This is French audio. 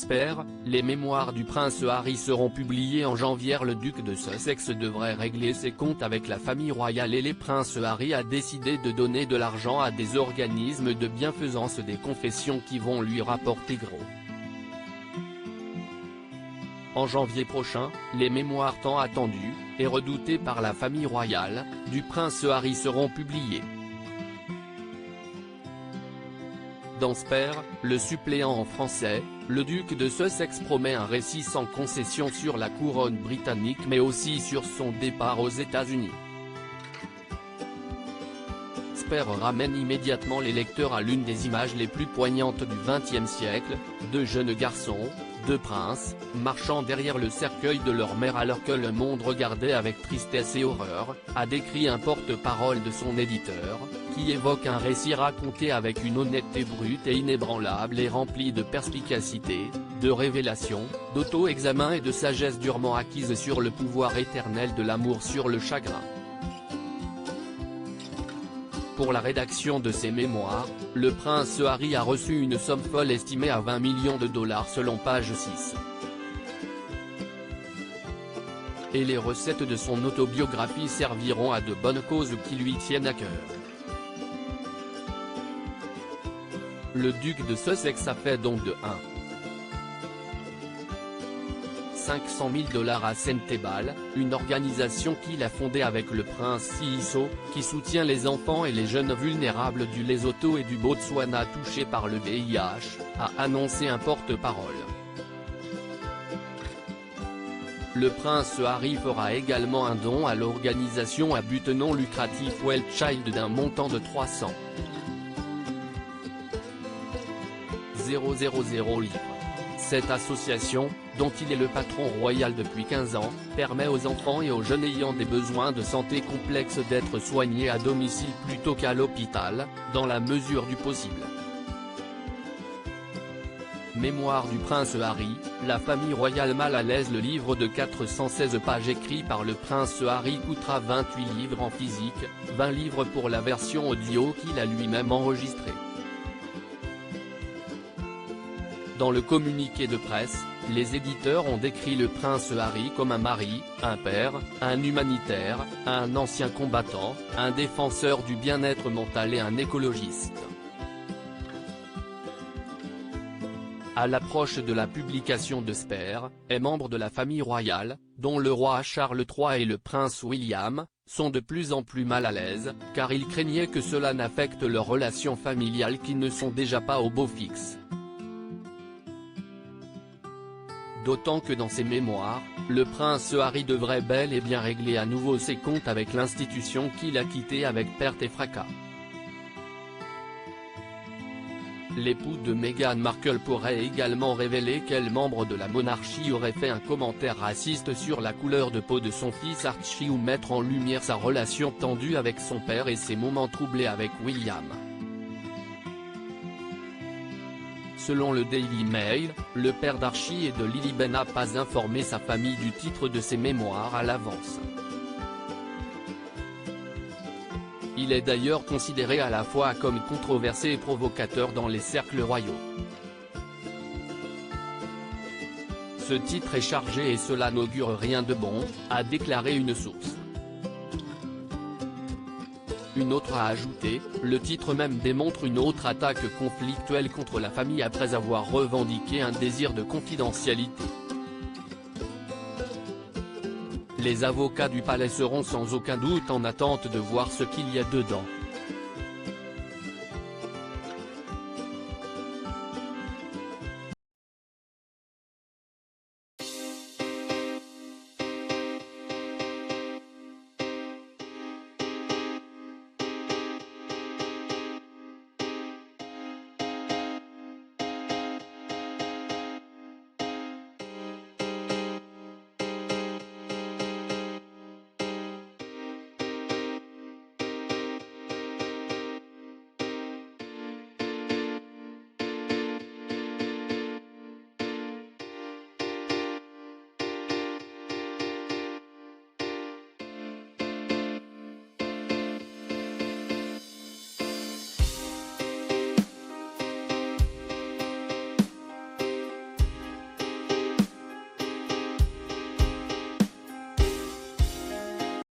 Spare, les mémoires du prince Harry seront publiées en janvier. Le duc de Sussex devrait régler ses comptes avec la famille royale et le prince Harry a décidé de donner de l'argent à des organismes de bienfaisance, des confessions qui vont lui rapporter gros. En janvier prochain, les mémoires tant attendues, et redoutées par la famille royale, du prince Harry seront publiées. Dans Spare, le suppléant en français, le duc de Sussex promet un récit sans concession sur la couronne britannique mais aussi sur son départ aux États-Unis. Spare ramène immédiatement les lecteurs à l'une des images les plus poignantes du XXe siècle, deux jeunes garçons, deux princes, marchant derrière le cercueil de leur mère alors que le monde regardait avec tristesse et horreur, a décrit un porte-parole de son éditeur, qui évoque un récit raconté avec une honnêteté brute et inébranlable et rempli de perspicacité, de révélation, d'auto-examen et de sagesse durement acquise sur le pouvoir éternel de l'amour sur le chagrin. Pour la rédaction de ses mémoires, le prince Harry a reçu une somme folle estimée à 20 millions de dollars selon page 6. Et les recettes de son autobiographie serviront à de bonnes causes qui lui tiennent à cœur. Le duc de Sussex a fait don de 500 000 $ à Sentebale, une organisation qu'il a fondée avec le prince Siso, qui soutient les enfants et les jeunes vulnérables du Lesotho et du Botswana touchés par le VIH, a annoncé un porte-parole. Le prince Harry fera également un don à l'organisation à but non lucratif Well Child d'un montant de 300 000 livres. Cette association, dont il est le patron royal depuis 15 ans, permet aux enfants et aux jeunes ayant des besoins de santé complexes d'être soignés à domicile plutôt qu'à l'hôpital, dans la mesure du possible. Mémoires du prince Harry, la famille royale mal à l'aise. Le livre de 416 pages écrit par le prince Harry coûtera 28 livres en physique, 20 livres pour la version audio qu'il a lui-même enregistrée. Dans le communiqué de presse, les éditeurs ont décrit le prince Harry comme un mari, un père, un humanitaire, un ancien combattant, un défenseur du bien-être mental et un écologiste. À l'approche de la publication de Spare, les membres de la famille royale, dont le roi Charles III et le prince William, sont de plus en plus mal à l'aise, car ils craignaient que cela n'affecte leurs relations familiales qui ne sont déjà pas au beau fixe. D'autant que dans ses mémoires, le prince Harry devrait bel et bien régler à nouveau ses comptes avec l'institution qu'il a quittée avec perte et fracas. L'époux de Meghan Markle pourrait également révéler quel membre de la monarchie aurait fait un commentaire raciste sur la couleur de peau de son fils Archie ou mettre en lumière sa relation tendue avec son père et ses moments troublés avec William. Selon le Daily Mail, le père d'Archie et de Lily n'a pas informé sa famille du titre de ses mémoires à l'avance. Il est d'ailleurs considéré à la fois comme controversé et provocateur dans les cercles royaux. Ce titre est chargé et cela n'augure rien de bon, a déclaré une source. Une autre a ajouté, le titre même démontre une autre attaque conflictuelle contre la famille après avoir revendiqué un désir de confidentialité. Les avocats du palais seront sans aucun doute en attente de voir ce qu'il y a dedans.